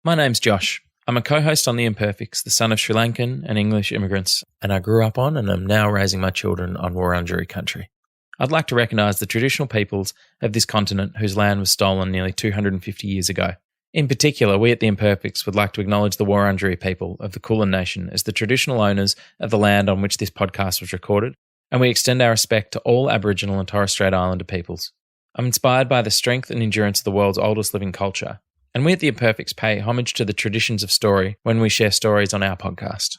My name's Josh. I'm a co-host on the Imperfects, the son of Sri Lankan and English immigrants, and I grew up on and am now raising my children on Wurundjeri country. I'd like to recognise the traditional peoples of this continent whose land was stolen nearly 250 years ago. In particular, we at the Imperfects would like to acknowledge the Wurundjeri people of the Kulin Nation as the traditional owners of the land on which this podcast was recorded, and we extend our respect to all Aboriginal and Torres Strait Islander peoples. I'm inspired by the strength and endurance of the world's oldest living culture, and we at the Imperfects pay homage to the traditions of story when we share stories on our podcast.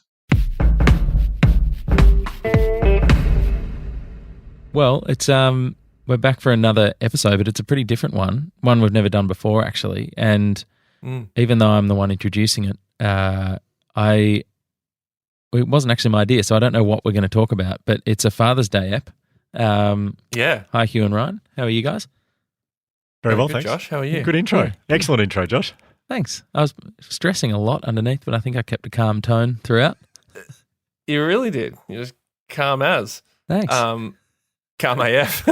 Well, it's we're back for another episode, but it's a pretty different one we've never done before, actually. And even though I'm the one introducing it, it wasn't actually my idea, so I don't know what we're going to talk about. But it's a Father's Day app. Hi, Hugh and Ryan. How are you guys? Very well, good, thanks. Josh, how are you? Good intro. Yeah. Excellent intro, Josh. Thanks. I was stressing a lot underneath, but I think I kept a calm tone throughout. You really did. You're just calm as. Thanks. Calm AF.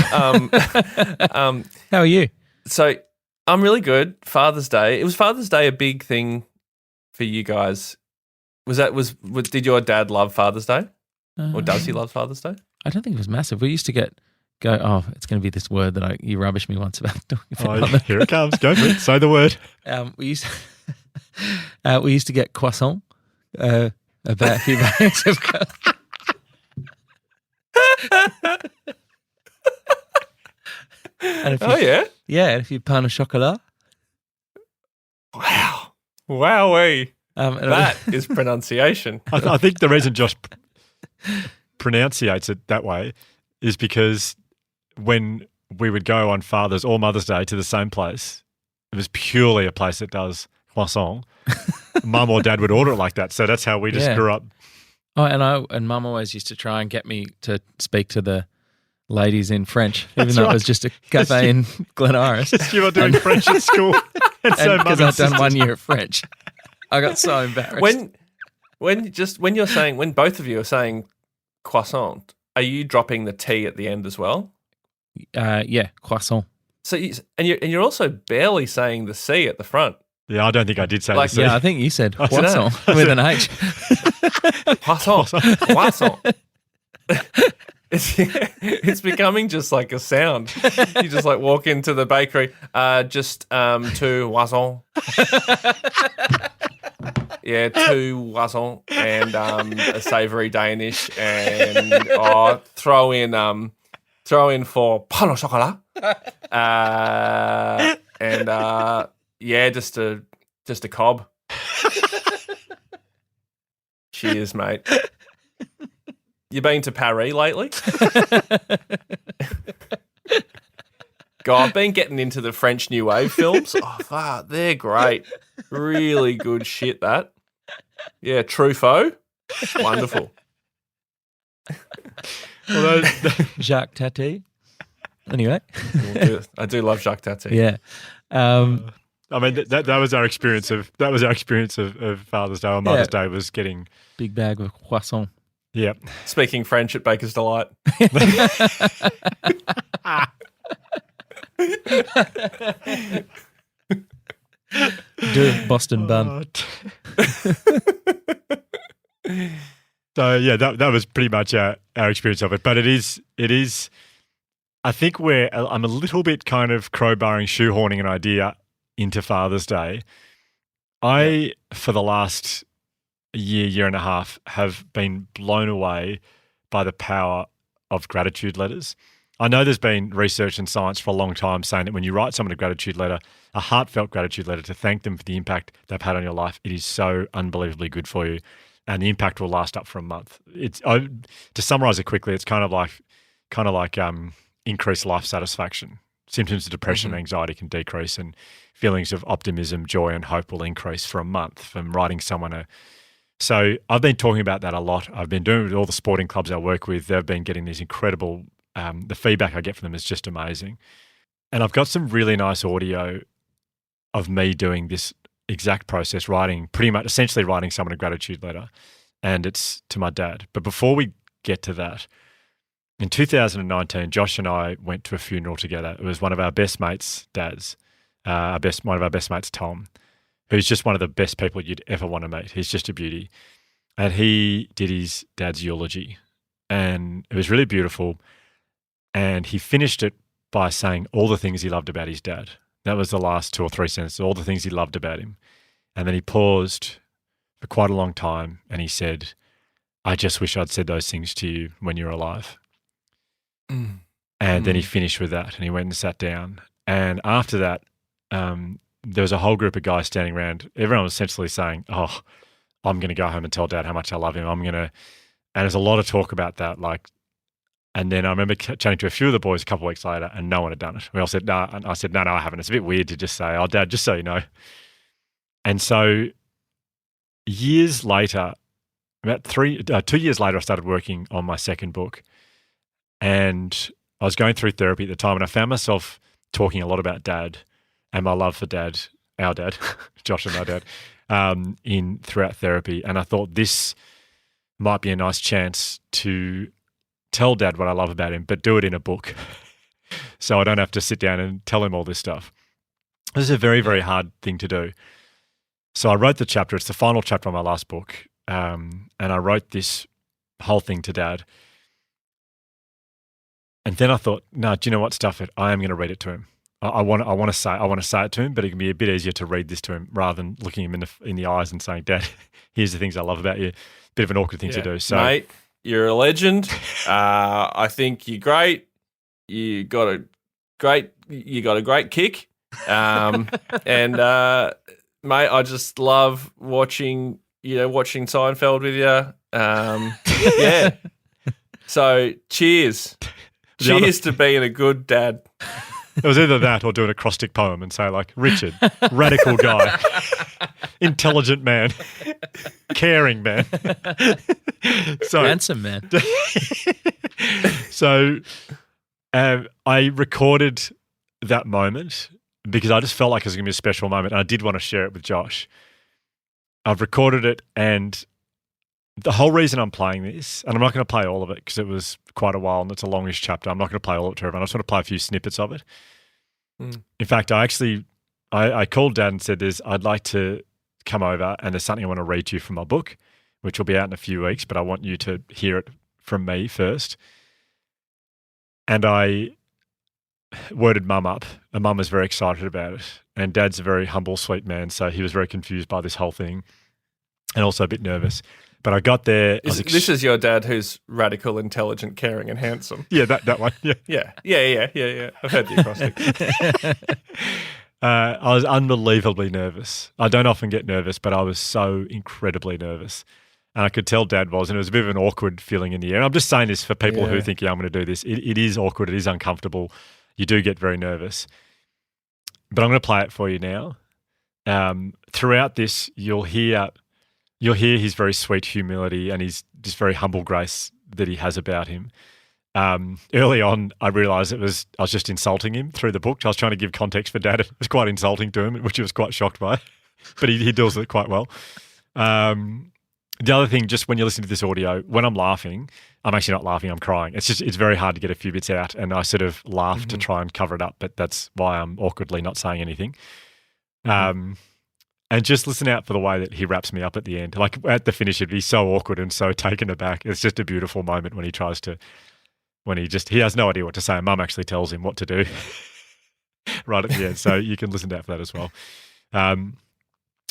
How are you? So I'm really good. Father's Day. Was Father's Day a big thing for you guys? Did your dad love Father's Day? Or does he love Father's Day? I don't think it was massive. We used to it's going to be this word that you rubbished me once about talking about. Oh, here it comes. Go for it. Say the word. We used to get croissant, about a few bags of Yeah? Yeah, and a few pain au chocolat. Wow. Wowee. And That is pronunciation. I think the reason Josh pronunciates it that way is because when we would go on Father's or Mother's Day to the same place, it was purely a place that does croissant. Mum or Dad would order it like that. So that's how we just grew up. Oh, and Mum always used to try and get me to speak to the ladies in French, even though it was just a cafe in Glen Iris. You were doing French at school. And so because I'd done 1 year of French. I got so embarrassed. When both of you are saying croissant, are you dropping the T at the end as well? Yeah, croissant. So you're also barely saying the C at the front. Yeah, I don't think I did say the C. Yeah, I think you said croissant with an H. Croissant. It's becoming just like a sound. You just like walk into the bakery, two croissant. Yeah, two croissant and a savoury Danish, and throw in for pain au chocolat. Just a cob. Cheers, mate. You been to Paris lately? God, I've been getting into the French New Wave films. Oh, they're great. Really good shit, that. Yeah, Truffaut. Wonderful. Although, Jacques Tati. Anyway. I do love Jacques Tati. Yeah. I mean, that was our experience of Father's Day or Mother's Day was getting big bag of croissant. Yeah. Speaking French at Baker's Delight. Do Boston bun. So yeah, that was pretty much our experience of it. But it is. I think I'm a little bit kind of crowbarring, shoehorning an idea into Father's Day. For the last year and a half, have been blown away by the power of gratitude letters. I know there's been research and science for a long time saying that when you write someone a gratitude letter, a heartfelt gratitude letter to thank them for the impact they've had on your life, it is so unbelievably good for you, and the impact will last up for a month. To summarize it quickly, it's kind of like increased life satisfaction. Symptoms of depression and anxiety can decrease, and feelings of optimism, joy, and hope will increase for a month from writing someone So I've been talking about that a lot. I've been doing it with all the sporting clubs I work with. They've been getting these incredible, the feedback I get from them is just amazing. And I've got some really nice audio of me doing this exact process, essentially writing someone a gratitude letter, and it's to my dad. But before we get to that, in 2019, Josh and I went to a funeral together. It was one of our best mates' dads, one of our best mates, Tom. who's just one of the best people you'd ever want to meet. He's just a beauty. And he did his dad's eulogy, and it was really beautiful. And he finished it by saying all the things he loved about his dad. That was the last 2 or 3 sentences, all the things he loved about him. And then he paused for quite a long time and he said, I just wish I'd said those things to you when you were alive. And then he finished with that and he went and sat down. And after that, there was a whole group of guys standing around. Everyone was essentially saying, oh, I'm going to go home and tell Dad how much I love him. And there's a lot of talk about that. And then I remember chatting to a few of the boys a couple of weeks later and no one had done it. We all said, no. And I said, no, I haven't. It's a bit weird to just say, oh, Dad, just so you know. And so years later, about 2 years later, I started working on my second book. And I was going through therapy at the time and I found myself talking a lot about Dad and my love for Dad, our dad, Josh and my dad, throughout therapy. And I thought this might be a nice chance to tell Dad what I love about him, but do it in a book so I don't have to sit down and tell him all this stuff. This is a very, very hard thing to do. So I wrote the chapter. It's the final chapter on my last book. And I wrote this whole thing to Dad. And then I thought, no, do you know what? Stuff it. I am going to read it to him. I want to say it to him, but it can be a bit easier to read this to him rather than looking him in the eyes and saying, Dad, here's the things I love about you. Bit of an awkward thing to do. So, mate, you're a legend. I think you're great. You got a great kick. And mate, I just love watching Seinfeld with you. Yeah. So cheers. Cheers to being a good dad. It was either that or do an acrostic poem and say Richard, radical guy, intelligent man, caring man. Handsome man. So I recorded that moment because I just felt like it was going to be a special moment and I did want to share it with Josh. I've recorded it and the whole reason I'm playing this, and I'm not going to play all of it because it was quite a while and it's a longish chapter. I'm not going to play all of it to everyone. I just want to play a few snippets of it. In fact, I called Dad and said, I'd like to come over and there's something I want to read to you from my book, which will be out in a few weeks, but I want you to hear it from me first. And I worded Mum up, and Mum was very excited about it. And Dad's a very humble, sweet man, so he was very confused by this whole thing and also a bit nervous. But I got there. This is your dad who's radical, intelligent, caring, and handsome. Yeah, that one. Yeah. Yeah. I've heard the acrostic. I was unbelievably nervous. I don't often get nervous, but I was so incredibly nervous. And I could tell Dad was, and it was a bit of an awkward feeling in the air. And I'm just saying this for people who think, I'm going to do this. It is awkward. It is uncomfortable. You do get very nervous. But I'm going to play it for you now. Throughout this, you'll hear his very sweet humility and his just very humble grace that he has about him. Early on, I realised I was just insulting him through the book. I was trying to give context for Dad. It was quite insulting to him, which he was quite shocked by, but he deals with it quite well. The other thing, just when you listen to this audio, when I'm laughing, I'm actually not laughing, I'm crying. It's very hard to get a few bits out, and I sort of laugh to try and cover it up, but that's why I'm awkwardly not saying anything. And just listen out for the way that he wraps me up at the end. Like at the finish, it'd be so awkward and so taken aback. It's just a beautiful moment when he has no idea what to say. And Mum actually tells him what to do right at the end. So you can listen out for that as well.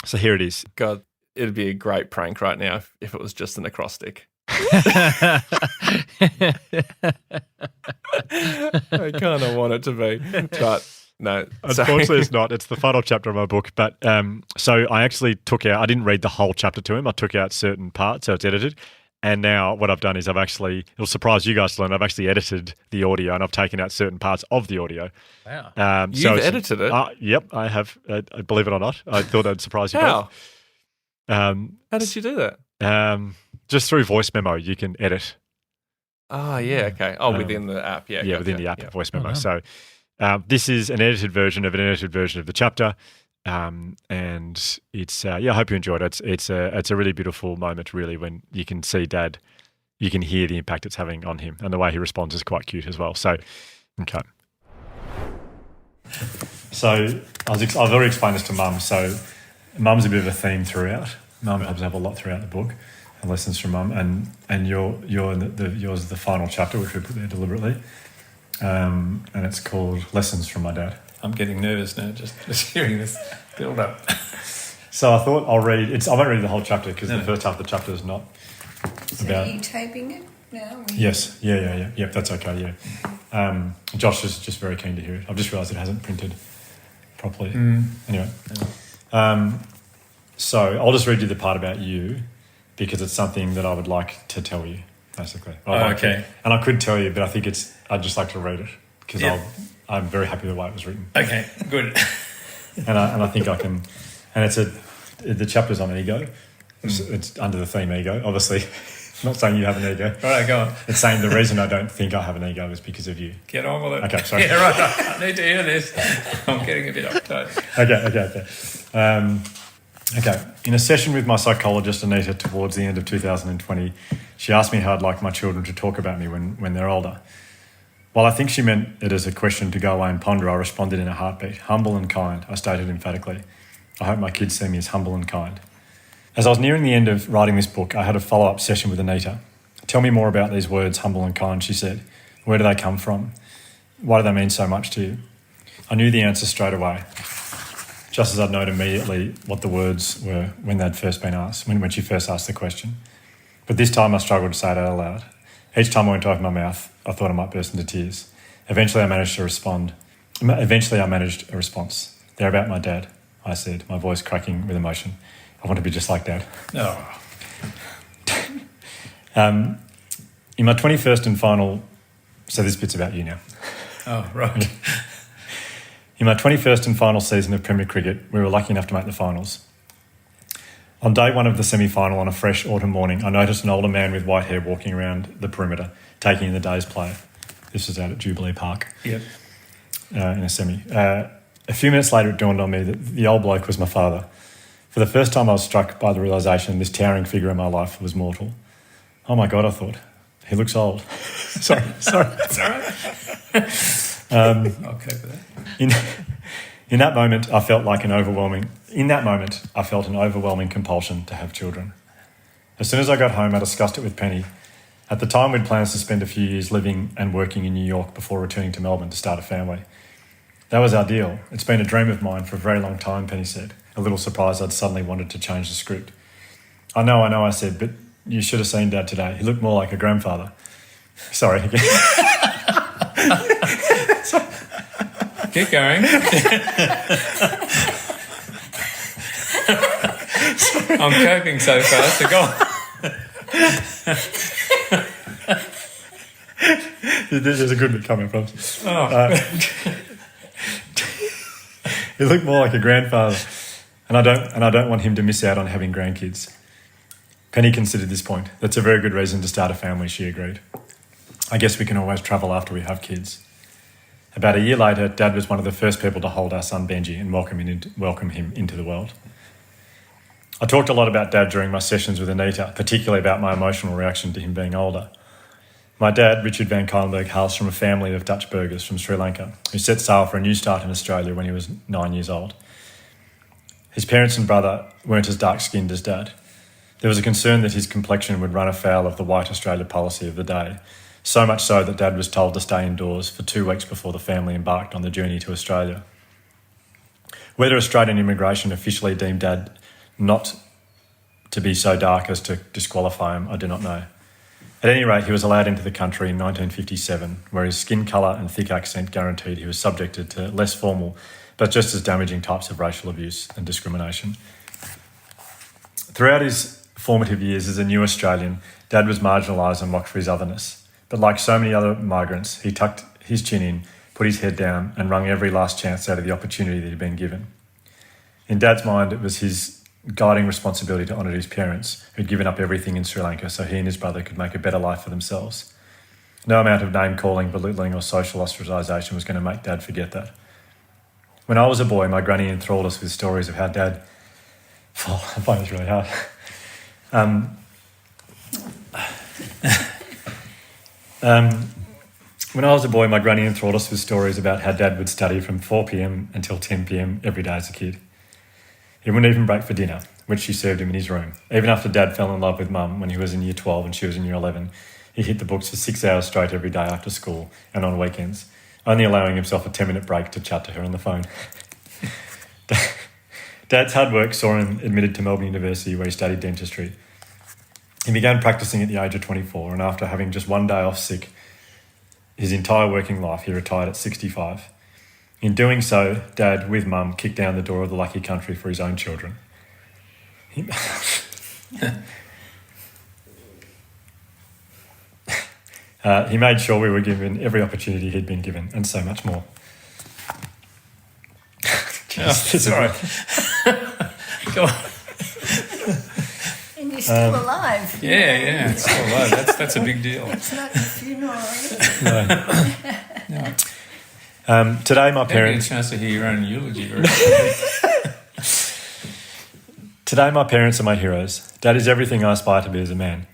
So here it is. God, it'd be a great prank right now if it was just an acrostic. I kind of want it to be, but no. Unfortunately, it's not. It's the final chapter of my book. But so I actually I didn't read the whole chapter to him. I took out certain parts, so it's edited. And now what I've done is it'll surprise you guys to learn, I've actually edited the audio and I've taken out certain parts of the audio. Wow. You've edited it? Yep, I have. Believe it or not. I thought I'd surprise you both. How did you do that? Just through voice memo, you can edit. Oh, yeah, okay. Within the app, yeah. Yeah, within the app, voice memo. So this is an edited version of the chapter. And it's I hope you enjoyed it. It's a really beautiful moment, really, when you can see Dad, you can hear the impact it's having on him, and the way he responds is quite cute as well. So, okay. So I've already explained this to Mum. So Mum's a bit of a theme throughout. Mum comes up a lot throughout the book, and lessons from Mum, and yours is the final chapter, which we put there deliberately, and it's called Lessons from My Dad. I'm getting nervous now just hearing this build up. So I thought I'll read. I won't read the whole chapter because the first half of the chapter is not So about. are you taping it now? Yes. Yeah. Yep, that's okay. Yeah. Josh is just very keen to hear it. I've just realised it hasn't printed properly. Anyway. So I'll just read you the part about you because it's something that I would like to tell you, basically. Okay. And I could tell you, but I think I'd just like to read it because I'm very happy with the way it was written. Okay, good. And I think I can. And the chapter's on ego. It's under the theme ego, obviously. I'm not saying you have an ego. All right, go on. It's saying the reason I don't think I have an ego is because of you. Get on with it. Okay, sorry. Yeah, right. I need to hear this. I'm getting a bit uptight. Okay. In a session with my psychologist, Anita, towards the end of 2020, she asked me how I'd like my children to talk about me when they're older. While I think she meant it as a question to go away and ponder, I responded in a heartbeat. Humble and kind, I stated emphatically. I hope my kids see me as humble and kind. As I was nearing the end of writing this book, I had a follow-up session with Anita. Tell me more about these words, humble and kind, she said. Where do they come from? Why do they mean so much to you? I knew the answer straight away, just as I'd known immediately what the words were when they'd first been asked, when she first asked the question. But this time I struggled to say it out aloud. Each time I went to open my mouth, I thought I might burst into tears. Eventually I managed a response. They're about my dad, I said, my voice cracking with emotion. I want to be just like Dad. Oh. In my 21st and final... So this bit's about you now. Oh, right. In my 21st and final season of Premier Cricket, we were lucky enough to make the finals. On day one of the semi-final on a fresh autumn morning, I noticed an older man with white hair walking around the perimeter, taking in the day's play. This was out at Jubilee Park. Yep. In a semi. A few minutes later, it dawned on me that the old bloke was my father. For the first time, I was struck by the realisation this towering figure in my life was mortal. Oh my God, I thought. He looks old. sorry. It's all right. I'll cope with that. In that moment, I felt an overwhelming compulsion to have children. As soon as I got home, I discussed it with Penny. At the time, we'd planned to spend a few years living and working in New York before returning to Melbourne to start a family. That was our deal. It's been a dream of mine for a very long time, Penny said, a little surprised I'd suddenly wanted to change the script. I know, I said, but you should have seen Dad today. He looked more like a grandfather. Sorry. Keep going. I'm coping so fast. So go on. There's a good bit coming from. Oh. He looked more like a grandfather, and I don't want him to miss out on having grandkids. Penny considered this point. That's a very good reason to start a family, she agreed. I guess we can always travel after we have kids. About a year later, Dad was one of the first people to hold our son Benji and welcome him into the world. I talked a lot about Dad during my sessions with Anita, particularly about my emotional reaction to him being older. My dad, Richard van Kuylenberg, hails from a family of Dutch burghers from Sri Lanka who set sail for a new start in Australia when he was 9 years old. His parents and brother weren't as dark-skinned as Dad. There was a concern that his complexion would run afoul of the White Australia policy of the day, so much so that Dad was told to stay indoors for 2 weeks before the family embarked on the journey to Australia. Whether Australian immigration officially deemed Dad not to be so dark as to disqualify him, I do not know. At any rate, he was allowed into the country in 1957, where his skin colour and thick accent guaranteed he was subjected to less formal but just as damaging types of racial abuse and discrimination. Throughout his formative years as a new Australian, Dad was marginalised and mocked for his otherness. But like so many other migrants, he tucked his chin in, put his head down and wrung every last chance out of the opportunity that he'd been given. In Dad's mind, it was his guiding responsibility to honour his parents, who'd given up everything in Sri Lanka so he and his brother could make a better life for themselves. No amount of name-calling, belittling or social ostracisation was going to make Dad forget that. When I was a boy, my granny enthralled us with stories of how Dad... Oh, I find this really hard. When I was a boy, my granny enthralled us with stories about how Dad would study from 4 p.m. until 10 p.m. every day as a kid. He wouldn't even break for dinner, which she served him in his room. Even after Dad fell in love with Mum when he was in year 12 and she was in year 11, he hit the books for 6 hours straight every day after school and on weekends, only allowing himself a 10-minute break to chat to her on the phone. Dad's hard work saw him admitted to Melbourne University, where he studied dentistry. He began practicing at the age of 24, and after having just one day off sick his entire working life, he retired at 65. In doing so, Dad, with Mum, kicked down the door of the lucky country for his own children. He made sure we were given every opportunity he'd been given, and so much more. Sorry. Go on. And you're still alive. Yeah, it's still alive. That's a big deal. It's not a funeral or anything. No. Today, my Maybe a parents. chance to hear your own eulogy. Today, my parents are my heroes. Dad is everything I aspire to be as a man.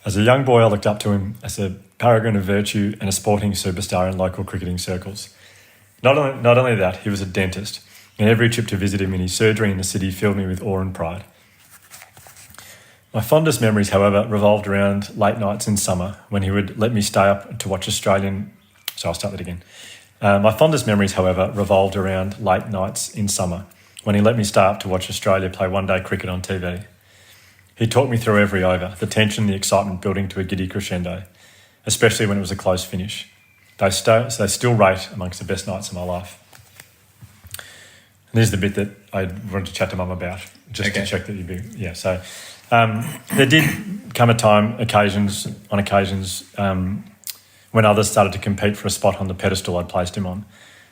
As a young boy, I looked up to him as a paragon of virtue and a sporting superstar in local cricketing circles. Not only that, he was a dentist, and every trip to visit him in his surgery in the city filled me with awe and pride. My fondest memories, however, revolved around late nights in summer when he would let me stay up to watch Australian... So I'll start that again. My fondest memories, however, revolved around late nights in summer when he let me stay up to watch Australia play one-day cricket on TV. He talked me through every over, the tension, the excitement building to a giddy crescendo, especially when it was a close finish. They still rate amongst the best nights of my life. And this is the bit that I wanted to chat to Mum about, just to check that you'd be... Yeah, so there did come a time, on occasions, when others started to compete for a spot on the pedestal I'd placed him on.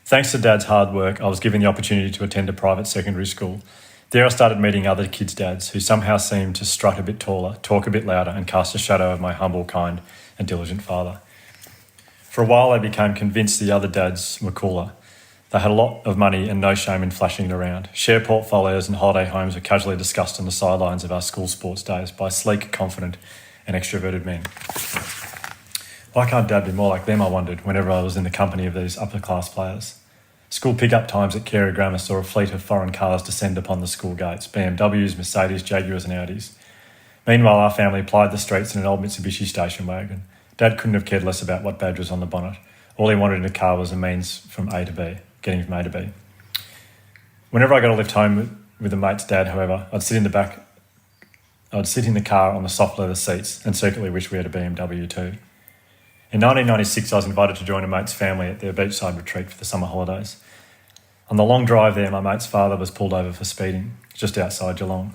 Thanks to Dad's hard work, I was given the opportunity to attend a private secondary school. There I started meeting other kids' dads who somehow seemed to strut a bit taller, talk a bit louder, and cast a shadow of my humble, kind and diligent father. For a while I became convinced the other dads were cooler. They had a lot of money and no shame in flashing it around. Share portfolios and holiday homes were casually discussed on the sidelines of our school sports days by sleek, confident and extroverted men. Why can't Dad be more like them, I wondered, whenever I was in the company of these upper-class players. School pick-up times at Carey Grammar saw a fleet of foreign cars descend upon the school gates, BMWs, Mercedes, Jaguars and Audis. Meanwhile, our family plied the streets in an old Mitsubishi station wagon. Dad couldn't have cared less about what badge was on the bonnet. All he wanted in a car was a means from A to B, getting from A to B. Whenever I got a lift home with a mate's dad, however, I'd sit in the car on the soft leather seats and secretly wish we had a BMW too. In 1996, I was invited to join a mate's family at their beachside retreat for the summer holidays. On the long drive there, my mate's father was pulled over for speeding, just outside Geelong.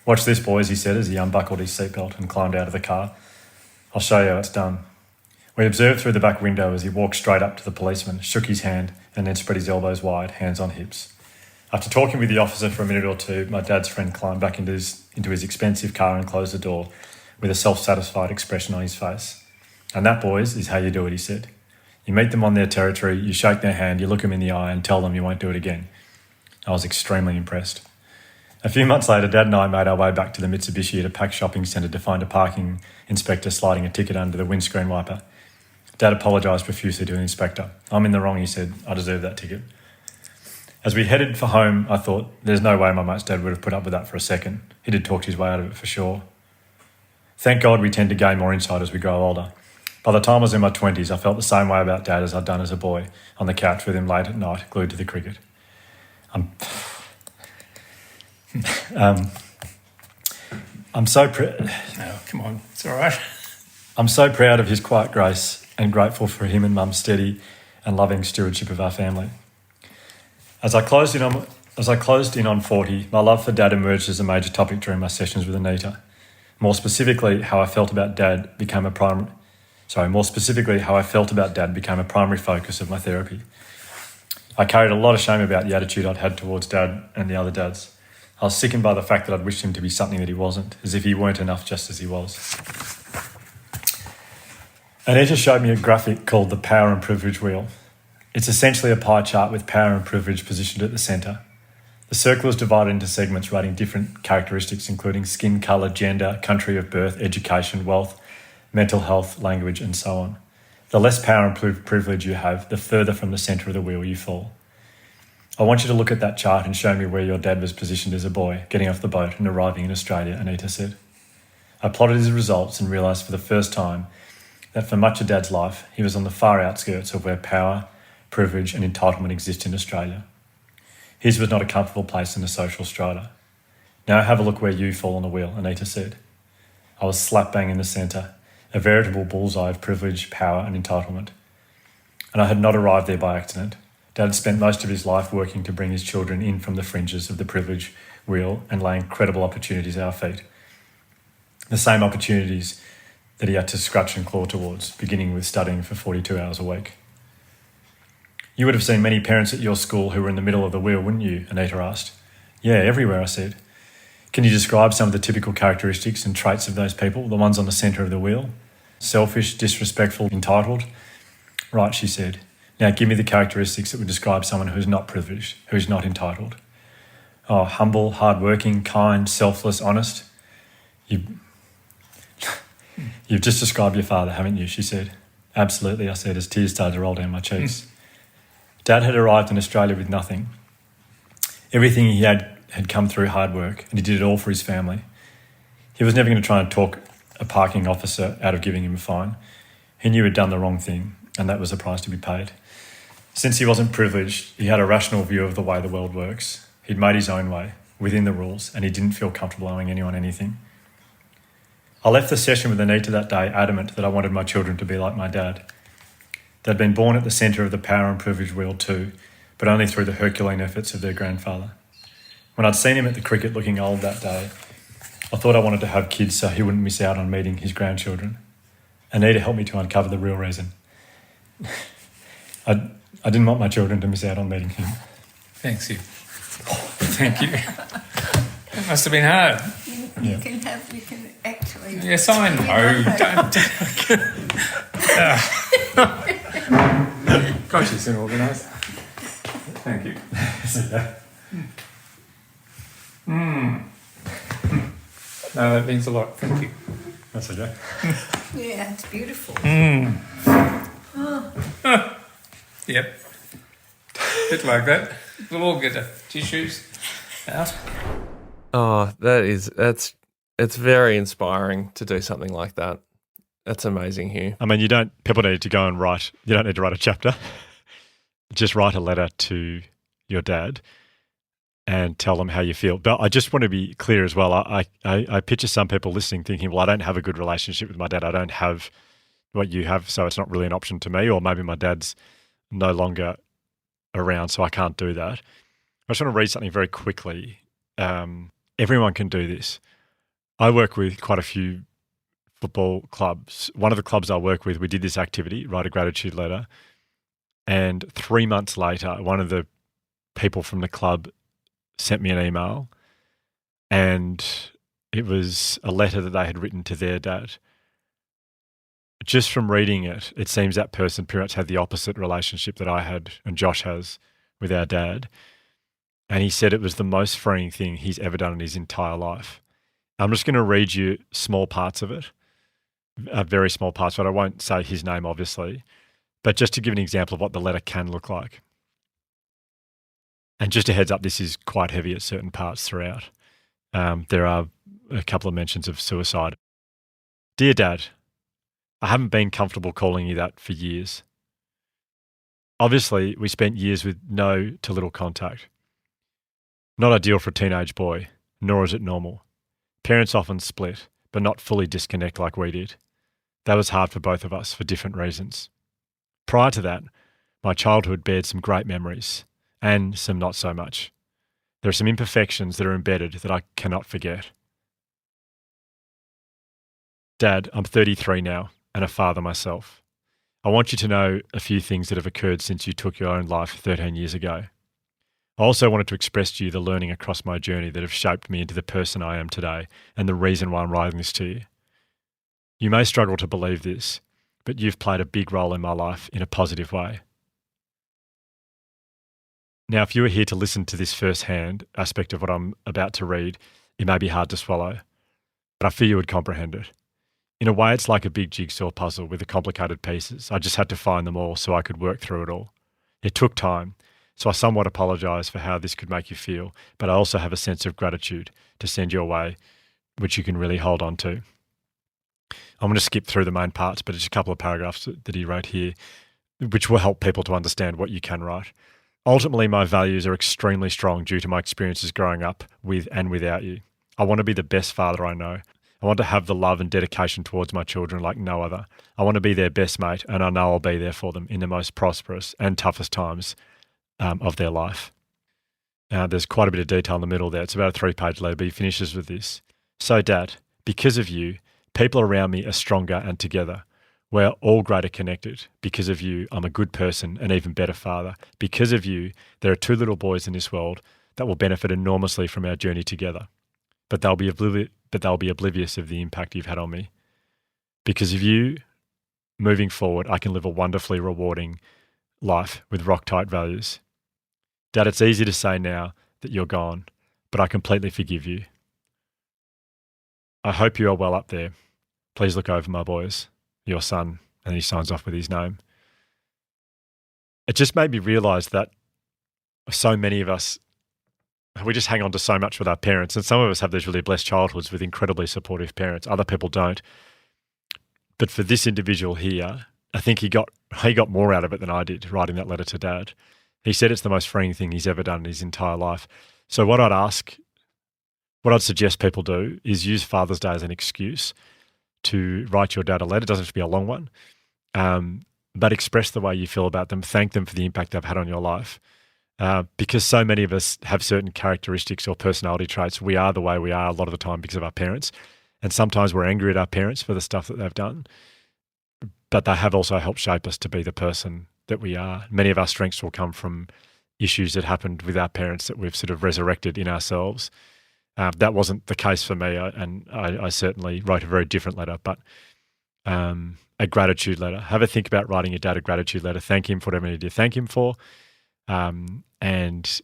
"Watch this, boys," he said as he unbuckled his seatbelt and climbed out of the car. "I'll show you how it's done." We observed through the back window as he walked straight up to the policeman, shook his hand, and then spread his elbows wide, hands on hips. After talking with the officer for a minute or two, my dad's friend climbed back into his expensive car and closed the door with a self-satisfied expression on his face. "And that, boys, is how you do it," he said. "You meet them on their territory, you shake their hand, you look them in the eye and tell them you won't do it again." I was extremely impressed. A few months later, Dad and I made our way back to the Mitsubishi at a packed shopping centre to find a parking inspector sliding a ticket under the windscreen wiper. Dad apologised profusely to the inspector. "I'm in the wrong," he said. "I deserve that ticket." As we headed for home, I thought, there's no way my mate's dad would have put up with that for a second. He'd have talked his way out of it for sure. Thank God we tend to gain more insight as we grow older. By the time I was in my 20s, I felt the same way about Dad as I'd done as a boy, on the couch with him late at night, glued to the cricket. I'm so Oh, come on. It's all right. I'm so proud of his quiet grace and grateful for him and Mum's steady and loving stewardship of our family. As I closed in on 40, my love for Dad emerged as a major topic during my sessions with Anita. More specifically, how I felt about Dad became a primary focus of my therapy. I carried a lot of shame about the attitude I'd had towards Dad and the other dads. I was sickened by the fact that I'd wished him to be something that he wasn't, as if he weren't enough just as he was. Anita showed me a graphic called the Power and Privilege Wheel. It's essentially a pie chart with power and privilege positioned at the centre. The circle is divided into segments rating different characteristics including skin colour, gender, country of birth, education, wealth, mental health, language and so on. The less power and privilege you have, the further from the centre of the wheel you fall. I want you to look at that chart and show me where your dad was positioned as a boy, getting off the boat and arriving in Australia, Anita said. I plotted his results and realised for the first time that for much of Dad's life, he was on the far outskirts of where power, privilege and entitlement exist in Australia. His was not a comfortable place in the social strata. Now have a look where you fall on the wheel, Anita said. I was slap bang in the centre, a veritable bullseye of privilege, power and entitlement. And I had not arrived there by accident. Dad had spent most of his life working to bring his children in from the fringes of the privilege wheel and lay incredible opportunities at our feet. The same opportunities that he had to scratch and claw towards, beginning with studying for 42 hours a week. You would have seen many parents at your school who were in the middle of the wheel, wouldn't you? Anita asked. Yeah, everywhere, I said. Can you describe some of the typical characteristics and traits of those people, the ones on the centre of the wheel? Selfish, disrespectful, entitled? Right, she said. Now give me the characteristics that would describe someone who's not privileged, who's not entitled. Oh, humble, hardworking, kind, selfless, honest. You've just described your father, haven't you? She said. Absolutely, I said as tears started to roll down my cheeks. Dad had arrived in Australia with nothing. Everything he had come through hard work, and he did it all for his family. He was never going to try and talk a parking officer out of giving him a fine. He knew he'd done the wrong thing, and that was the price to be paid. Since he wasn't privileged, he had a rational view of the way the world works. He'd made his own way, within the rules, and he didn't feel comfortable owing anyone anything. I left the session with Anita that day adamant that I wanted my children to be like my dad. They'd been born at the centre of the power and privilege wheel too, but only through the Herculean efforts of their grandfather. When I'd seen him at the cricket looking old that day, I thought I wanted to have kids so he wouldn't miss out on meeting his grandchildren. Anita helped me to uncover the real reason. I didn't want my children to miss out on meeting him. Thanks, Hugh. Thank you. It must have been hard. You can actually. Yes, I know. Don't. Gosh, you're so organised. Thank you. No, that means a lot. Thank you. That's okay. Yeah, it's beautiful. Yep. Bit like that. We'll all get the tissues out. Oh, it's very inspiring to do something like that. That's amazing, Hugh. I mean, people need to go and write, you don't need to write a chapter. Just write a letter to your dad and tell them how you feel. But I just want to be clear as well. I picture some people listening thinking, well, I don't have a good relationship with my dad. I don't have what you have, so it's not really an option to me. Or maybe my dad's no longer around, so I can't do that. I just want to read something very quickly. Everyone can do this. I work with quite a few football clubs. One of the clubs I work with, we did this activity, write a gratitude letter. And 3 months later, one of the people from the club sent me an email, and it was a letter that they had written to their dad. Just from reading it, it seems that person pretty much had the opposite relationship that I had and Josh has with our dad. And he said it was the most freeing thing he's ever done in his entire life. I'm just going to read you small parts of it, very small parts, but I won't say his name, obviously. But just to give an example of what the letter can look like. And just a heads up, this is quite heavy at certain parts throughout. There are a couple of mentions of suicide. Dear Dad, I haven't been comfortable calling you that for years. Obviously, we spent years with no to little contact. Not ideal for a teenage boy, nor is it normal. Parents often split, but not fully disconnect like we did. That was hard for both of us for different reasons. Prior to that, my childhood bared some great memories, and some not so much. There are some imperfections that are embedded that I cannot forget. Dad, I'm 33 now, and a father myself. I want you to know a few things that have occurred since you took your own life 13 years ago. I also wanted to express to you the learning across my journey that have shaped me into the person I am today, and the reason why I'm writing this to you. You may struggle to believe this, but you've played a big role in my life in a positive way. Now, if you were here to listen to this firsthand aspect of what I'm about to read, it may be hard to swallow, but I fear you would comprehend it. In a way, it's like a big jigsaw puzzle with the complicated pieces. I just had to find them all so I could work through it all. It took time, So I somewhat apologize for how this could make you feel, but I also have a sense of gratitude to send your way, which you can really hold on to. I'm going to skip through the main parts, but it's a couple of paragraphs that he wrote here, which will help people to understand what you can write. Ultimately, my values are extremely strong due to my experiences growing up with and without you. I want to be the best father I know. I want to have the love and dedication towards my children like no other. I want to be their best mate, and I know I'll be there for them in the most prosperous and toughest times of their life. There's quite a bit of detail in the middle there. It's about a 3-page letter, but he finishes with this. So, Dad, because of you, people around me are stronger and together. We're all greater connected. Because of you, I'm a good person, an even better father. Because of you, there are 2 little boys in this world that will benefit enormously from our journey together. But they'll be oblivious of the impact you've had on me. Because of you, moving forward, I can live a wonderfully rewarding life with rock-tight values. Dad, it's easy to say now that you're gone, but I completely forgive you. I hope you are well up there. Please look over my boys, your son, and he signs off with his name. It just made me realise that so many of us, we just hang on to so much with our parents, and some of us have these really blessed childhoods with incredibly supportive parents. Other people don't. But for this individual here, I think he got more out of it than I did writing that letter to Dad. He said it's the most freeing thing he's ever done in his entire life. So what I'd suggest people do is use Father's Day as an excuse to write your dad a letter. It doesn't have to be a long one, but express the way you feel about them. Thank them for the impact they've had on your life. Because so many of us have certain characteristics or personality traits. We are the way we are a lot of the time because of our parents. And sometimes we're angry at our parents for the stuff that they've done. But they have also helped shape us to be the person that we are. Many of our strengths will come from issues that happened with our parents that we've sort of resurrected in ourselves. That wasn't the case for me, and I certainly wrote a very different letter, but a gratitude letter. Have a think about writing your dad a gratitude letter. Thank him for whatever you need to thank him for. And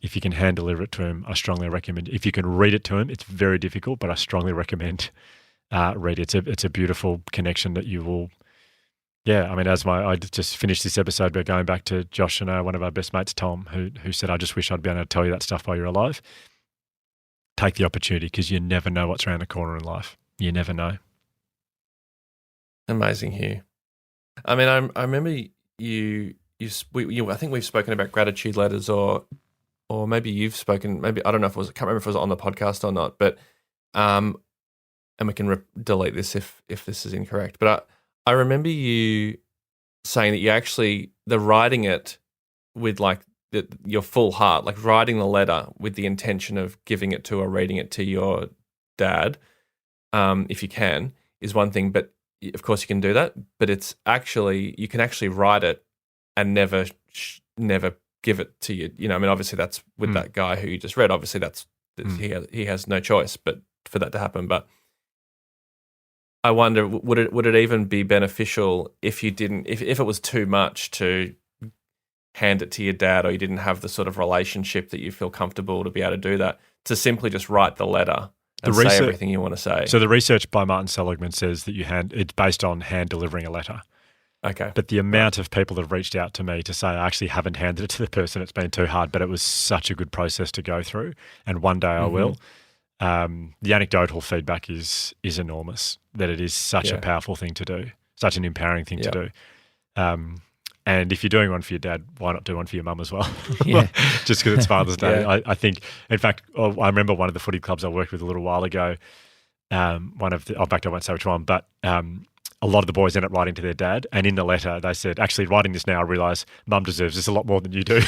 if you can hand deliver it to him, I strongly recommend. If you can read it to him, it's very difficult, but I strongly recommend read it. It's a beautiful connection that you will. Yeah, I mean, I just finished this episode by going back to Josh and one of our best mates, Tom, who said, "I just wish I'd been able to tell you that stuff while you're alive." Take the opportunity because you never know what's around the corner in life. You never know. Amazing, Hugh. I mean, I remember you. I think we've spoken about gratitude letters, or maybe you've spoken. Maybe I don't know if it was. I can't remember if it was on the podcast or not. But and we can delete this if this is incorrect. But I remember you saying that the writing it with like your full heart, like writing the letter with the intention of giving it to or reading it to your dad, if you can, is one thing. But of course you can do that. But it's actually you can actually write it and never give it to you. You know, I mean, obviously that's with that guy who you just read. Obviously he has no choice but for that to happen. But I wonder, would it even be beneficial if you didn't, if it was too much to hand it to your dad, or you didn't have the sort of relationship that you feel comfortable to be able to do that, to simply just write the letter and say everything you want to say? So the research by Martin Seligman says that it's based on hand delivering a letter. Okay. But the amount of people that have reached out to me to say, I actually haven't handed it to the person, it's been too hard, but it was such a good process to go through, and one day I will. The anecdotal feedback is enormous, that it is such a powerful thing to do, such an empowering thing to do. And if you're doing one for your dad, why not do one for your mum as well? Just because it's Father's Day. I think, in fact, I remember one of the footy clubs I worked with a little while ago, in fact, I won't say which one, but a lot of the boys ended up writing to their dad, and in the letter they said, actually writing this now, I realise Mum deserves this a lot more than you do.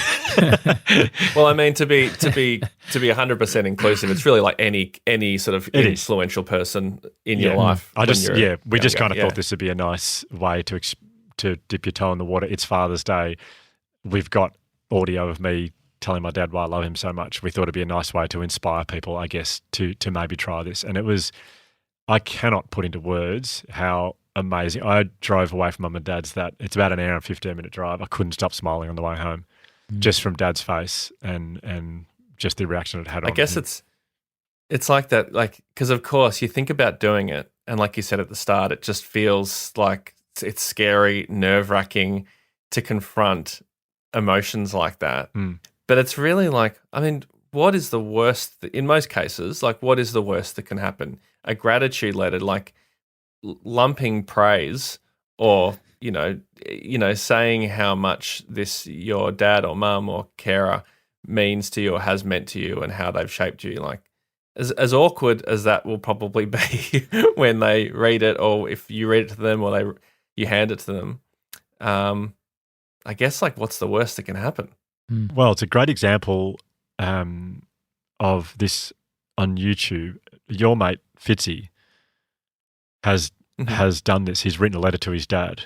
Well, I mean, to be 100% inclusive, it's really like any sort of influential person in your life. We just kind of thought this would be a nice way to dip your toe in the water. It's Father's Day. We've got audio of me telling my dad why I love him so much. We thought it'd be a nice way to inspire people, I guess, to maybe try this. And I cannot put into words how amazing. I drove away from Mum and Dad's it's about an hour and 15-minute drive. I couldn't stop smiling on the way home, just from Dad's face and just the reaction it had on him. I guess it's like that, like, because of course you think about doing it, and like you said at the start, it just feels like it's scary, nerve-wracking to confront emotions like that. But it's really like, I mean, what is the worst, in most cases, like what is the worst that can happen? A gratitude letter, like lumping praise or, saying how much this, your dad or mum or carer means to you or has meant to you and how they've shaped you. Like as awkward as that will probably be when they read it or if you read it to them or you hand it to them. I guess like what's the worst that can happen? Well, it's a great example of this on YouTube. Your mate Fitzy has done this. He's written a letter to his dad.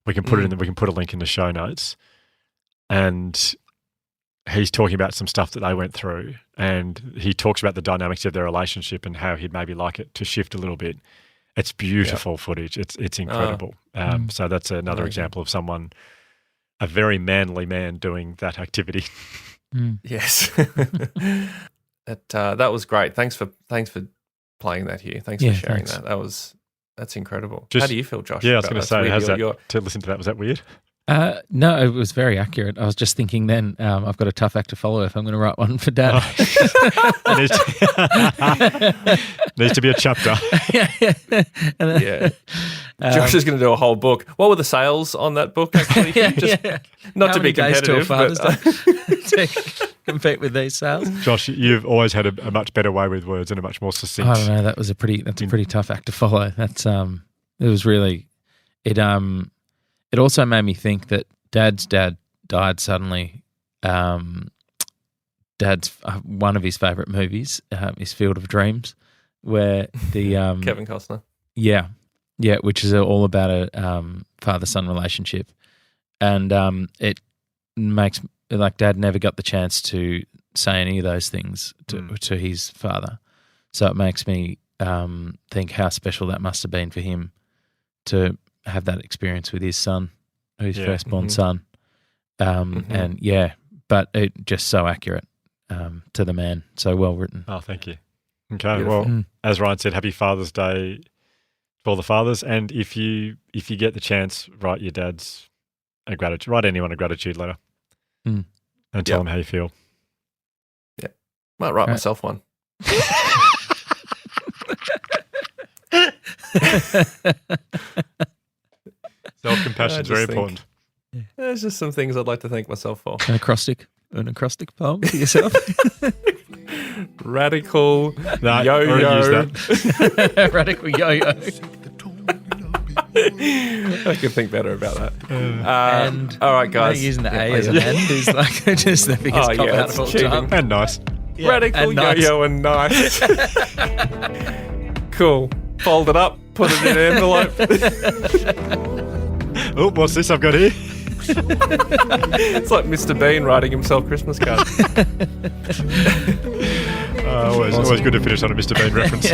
We can put it in. We can put a link in the show notes, and he's talking about some stuff that they went through, and he talks about the dynamics of their relationship and how he'd maybe like it to shift a little bit. It's beautiful footage. It's incredible. So that's another example of someone, a very manly man, doing that activity. Yes, that was great. Thanks for playing that, Hugh. Thanks for sharing that. That's incredible. How do you feel, Josh? Yeah, I was going to say, how's that to listen to that? Was that weird? No, it was very accurate. I was just thinking then, I've got a tough act to follow if I'm going to write one for Dad. Needs to be a chapter. Yeah. Josh is going to do a whole book. What were the sales on that book, actually? Not to be competitive, but to compete with these sales. Josh, you've always had a much better way with words and a much more succinct. I don't know. That's a pretty tough act to follow. That's it was really it. It also made me think that Dad's dad died suddenly. Dad's one of his favourite movies is Field of Dreams, where the Kevin Costner. Yeah, which is all about a father-son relationship, and it makes like Dad never got the chance to say any of those things to his father, so it makes me think how special that must have been for him to have that experience with his son, his firstborn son, and but it just so accurate to the man, so well written. Oh, thank you. Okay, well, as Ryan said, happy Father's Day for all the fathers, and if you get the chance, write your dads write anyone a gratitude letter, and tell them how you feel. Yeah, might write myself one. Self-compassion is very important. There's just some things I'd like to thank myself for. An acrostic poem for yourself. Radical yo-yo. Radical yo-yo. I could think better about that. And all right, guys. Using the A as an end is like just the biggest cop out of all time. And nice. Yeah, Radical yo-yo and nice. Cool. Fold it up. Put it in an envelope. Oh, what's this I've got here? It's like Mr. Bean writing himself Christmas cards. Always good to finish on a Mr. Bean reference.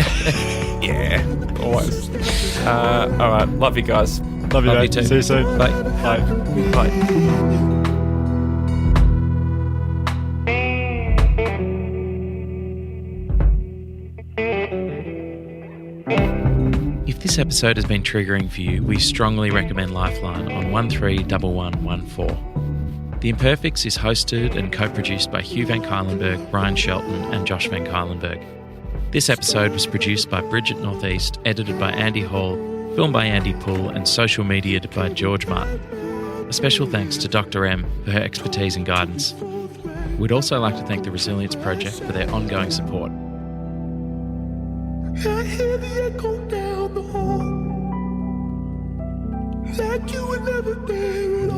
Yeah, always. All right, love you guys. Love you, mate. too. See you soon. Bye. Bye. If this episode has been triggering for you, we strongly recommend Lifeline on 131114. The Imperfects is hosted and co-produced by Hugh Van Cuylenberg, Brian Shelton and Josh Van Cuylenberg. This episode was produced by Bridget Northeast, edited by Andy Hall, filmed by Andy Poole and social media'd by George Martin. A special thanks to Dr. M for her expertise and guidance. We'd also like to thank the Resilience Project for their ongoing support. I hear the echo down the hall, like you were never there at all.